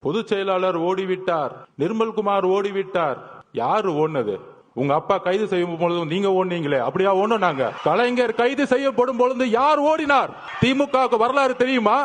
பொதுச் செயலாளர் ஓடிவிட்டார், நிர்மல்குமார் ஓடிவிட்டார். யாரு ஓடுனது? உங்க அப்பா கைது செய்யும் பொழுது நீங்க ஓடுனீங்களே, அப்படியா ஓடுனாங்க? கலைஞர் கைது செய்யப்படும் பொழுது யார் ஓடினார்? திமுக வரலாறு தெரியுமா?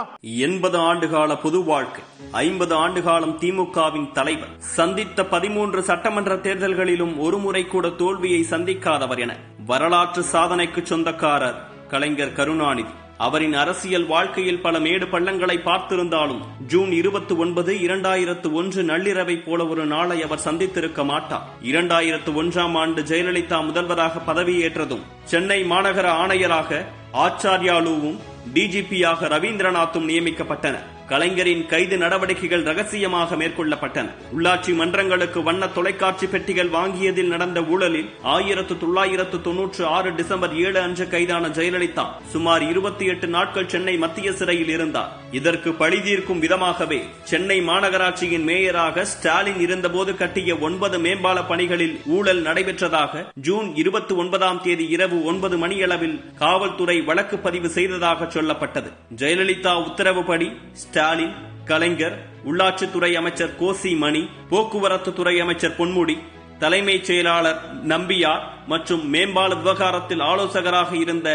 80 ஆண்டுகால பொது வாழ்க்கை, 50 ஆண்டுகாலம் திமுகவின் தலைவர், சந்தித்த 13 சட்டமன்ற தேர்தல்களிலும் ஒருமுறை கூட தோல்வியை சந்திக்காதவர் என வரலாற்று சாதனைக்கு சொந்தக்காரர் கலைஞர் கருணாநிதி. அவரின் அரசியல் வாழ்க்கையில் பல மேடு பள்ளங்களை பார்த்திருந்தாலும் ஜூன் 29, 2001 நள்ளிரவை போல ஒரு நாளை அவர் சந்தித்திருக்க மாட்டார். 2001ஆம் ஆண்டு ஜெயலலிதா முதல்வராக பதவியேற்றதும் சென்னை மாநகர ஆணையராக ஆச்சார்யாலுவும் டிஜிபியாக ரவீந்திரநாத்தும் நியமிக்கப்பட்டனர். கலைஞரின் கைது நடவடிக்கைகள் ரகசியமாக மேற்கொள்ளப்பட்டன. உள்ளாட்சி மன்றங்களுக்கு வண்ண தொலைக்காட்சி பெட்டிகள் வாங்கியதில் நடந்த ஊழலில் 1996 டிசம்பர் 7 அன்று கைதான ஜெயலலிதா சுமார் 28 நாட்கள் சென்னை மத்திய சிறையில் இருந்தார். இதற்கு பழிதீர்க்கும் விதமாகவே சென்னை மாநகராட்சியின் மேயராக ஸ்டாலின் இருந்தபோது கட்டிய 9 மேம்பால பணிகளில் ஊழல் நடைபெற்றதாக ஜூன் 29ஆம் தேதி இரவு 9 மணியளவில் காவல்துறை வழக்கு பதிவு செய்ததாக சொல்லப்பட்டது. ஜெயலலிதா உத்தரவுப்படி ஸ்டாலின், கலைஞர், உள்ளாட்சித்துறை அமைச்சர் கோசி மணி, போக்குவரத்து துறை அமைச்சர் பொன்முடி, தலைமைச் செயலாளர் நம்பியார் மற்றும் மேம்பால விவகாரத்தில் ஆலோசகராக இருந்த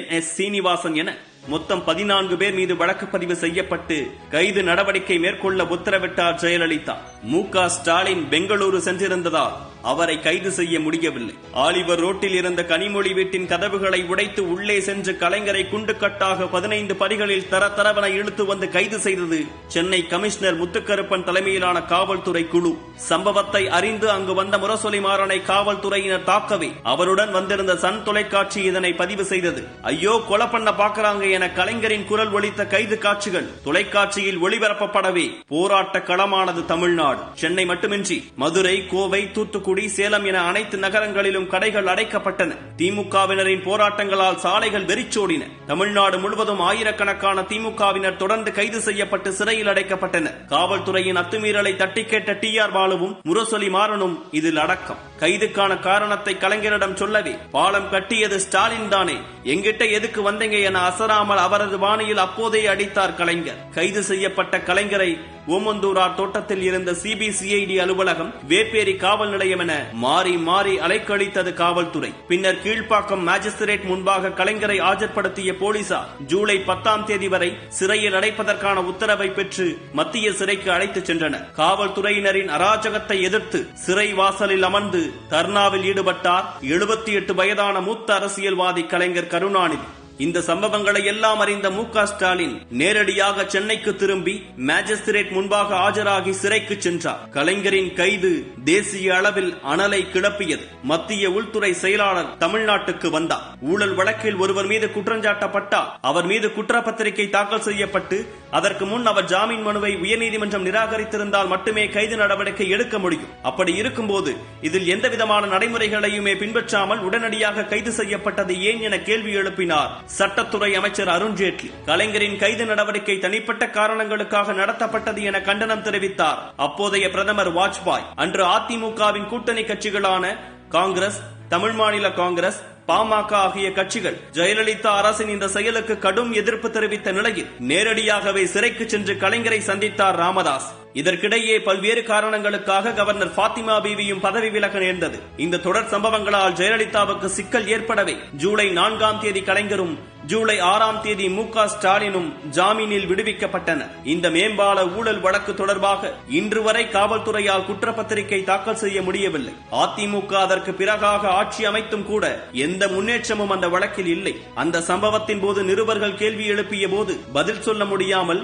NS சீனிவாசன் என மொத்தம் 14 பேர் மீது வழக்கு பதிவு செய்யப்பட்டு கைது நடவடிக்கை மேற்கொள்ள உத்தரவிட்டார் ஜெயலலிதா. மு.க. ஸ்டாலின் பெங்களூரு சென்றிருந்ததால் அவரை கைது செய்ய முடியவில்லை. ஆலிவர் ரோட்டில் இருந்த கனிமொழி வீட்டின் கதவுகளை உடைத்து உள்ளே சென்று கலைஞரை குண்டுக்கட்டாக 15 படிகளில் தரதரவென இழுத்து வந்து கைது செய்தது சென்னை கமிஷனர் முத்துக்கருப்பன் தலைமையிலான காவல்துறை குழு. சம்பவத்தை அறிந்து அங்கு வந்த முரசொலிமாறனை காவல்துறையினர் தாக்கவே அவருடன் வந்திருந்த சன் தொலைக்காட்சி இதனை பதிவு செய்தது. ஐயோ, கொலை பண்ண பாக்குறாங்க என கலைஞரின் குரல் ஒலித்த கைது காட்சிகள் தொலைக்காட்சியில் ஒளிபரப்பப்படவே போராட்ட களமானது தமிழ்நாடு. சென்னை மட்டுமின்றி மதுரை, கோவை, தூத்துக்குடி, சேலம் என அனைத்து நகரங்களிலும் கடைகள் அடைக்கப்பட்டன. திமுகவினரின் போராட்டங்களால் சாலைகள் வெறிச்சோடின. தமிழ்நாடு முழுவதும் ஆயிரக்கணக்கான திமுகவினர் தொடர்ந்து கைது செய்யப்பட்டு சிறையில் அடைக்கப்பட்டனர். காவல்துறையின் அத்துமீறலை தட்டி கேட்ட TR பாலுவும் முரசொலி மாறனும் இதில் அடக்கம். கைதுக்கான காரணத்தை கலைஞரிடம் சொல்லவே பாலம் கட்டியது ஸ்டாலின் தானே, எங்கிட்ட எதுக்கு வந்தீங்க என அசராமல் அவரது வாணியில் அப்போதே அடித்தார் கலைஞர். கைது செய்யப்பட்ட கலைஞரை ஓமந்தூரார் தோட்டத்தில் இருந்த CBCID அலுவலகம், வேப்பேரி காவல் நிலையம் என மாறி மாறி அலைக்கழித்தது காவல்துறை. பின்னர் கீழ்ப்பாக்கம் மேஜிஸ்திரேட் முன்பாக கலைஞரை ஆஜர்படுத்திய போலீசார் ஜூலை 10ஆம் தேதி வரை சிறையில் அடைப்பதற்கான உத்தரவை பெற்று மத்திய சிறைக்கு அழைத்துச் சென்றனர். காவல்துறையினரின் அராஜகத்தை எதிர்த்து சிறை வாசலில் அமர்ந்து தர்ணாவில் ஈடுபட்டார் 78 வயதான மூத்த அரசியல்வாதி கலைஞர் கருணாநிதி. இந்த சம்பவங்களை எல்லாம் அறிந்த மு.க. ஸ்டாலின் நேரடியாக சென்னைக்கு திரும்பி மேஜிஸ்திரேட் முன்பாக ஆஜராகி சிறைக்கு சென்றார். கலைஞரின் கைது தேசிய அளவில் அனலை கிளப்பியது. மத்திய உள்துறை செயலாளர் தமிழ்நாட்டுக்கு வந்தார். ஊழல் வழக்கில் ஒருவர் மீது குற்றஞ்சாட்டப்பட்டால் அவர் மீது குற்றப்பத்திரிகை தாக்கல் செய்யப்பட்டு அதற்கு முன் அவர் ஜாமீன் மனுவை உயர்நீதிமன்றம் நிராகரித்திருந்தால் மட்டுமே கைது நடவடிக்கை எடுக்க முடியும். அப்படி இருக்கும்போது இதில் எந்தவிதமான நடைமுறைகளையுமே பின்பற்றாமல் உடனடியாக கைது செய்யப்பட்டது ஏன் என கேள்வி எழுப்பினார் சட்டத்துறை அமைச்சர் அருண்ஜேட்லி. கலைஞரின் கைது நடவடிக்கை தனிப்பட்ட காரணங்களுக்காக நடத்தப்பட்டது என கண்டனம் தெரிவித்தார் அப்போதைய பிரதமர் வாஜ்பாய். அன்று அதிமுகவின் கூட்டணி கட்சிகளான காங்கிரஸ், தமிழ் மாநில காங்கிரஸ், பாமக ஆகிய கட்சிகள் ஜெயலலிதா அரசின் இந்த செயலுக்கு கடும் எதிர்ப்பு தெரிவித்த நிலையில் நேரடியாகவே சிறைக்கு சென்று கலைஞரை சந்தித்தார் ராமதாஸ். இதற்கிடையே பல்வேறு காரணங்களுக்காக கவர்னர் பாத்திமா பீவியும் பதவி விலக நேர்ந்தது. இந்த தொடர் சம்பவங்களால் ஜெயலலிதாவுக்கு சிக்கல் ஏற்படவே ஜூலை 4ஆம் தேதி கலைஞரும் ஜூலை 6ஆம் தேதி மு.க. ஸ்டாலினும் ஜாமீனில் விடுவிக்கப்பட்டனர். இந்த மேம்பால ஊழல் வழக்கு தொடர்பாக இன்று வரை காவல்துறையால் குற்றப்பத்திரிகை தாக்கல் செய்ய முடியவில்லை. அதிமுக அதற்கு பிறகாக ஆட்சி அமைத்தும் கூட எந்த முன்னேற்றமும் அந்த வழக்கில் இல்லை. அந்த சம்பவத்தின் போது நிருபர்கள் கேள்வி எழுப்பிய போது பதில் சொல்ல முடியாமல்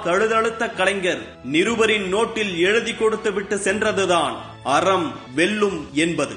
தழுதழுத்த கலைஞர் நிருபரின் நோட்டில் எழுதி கொடுத்து விட்டு சென்றதுதான் அறம் வெல்லும் என்பது.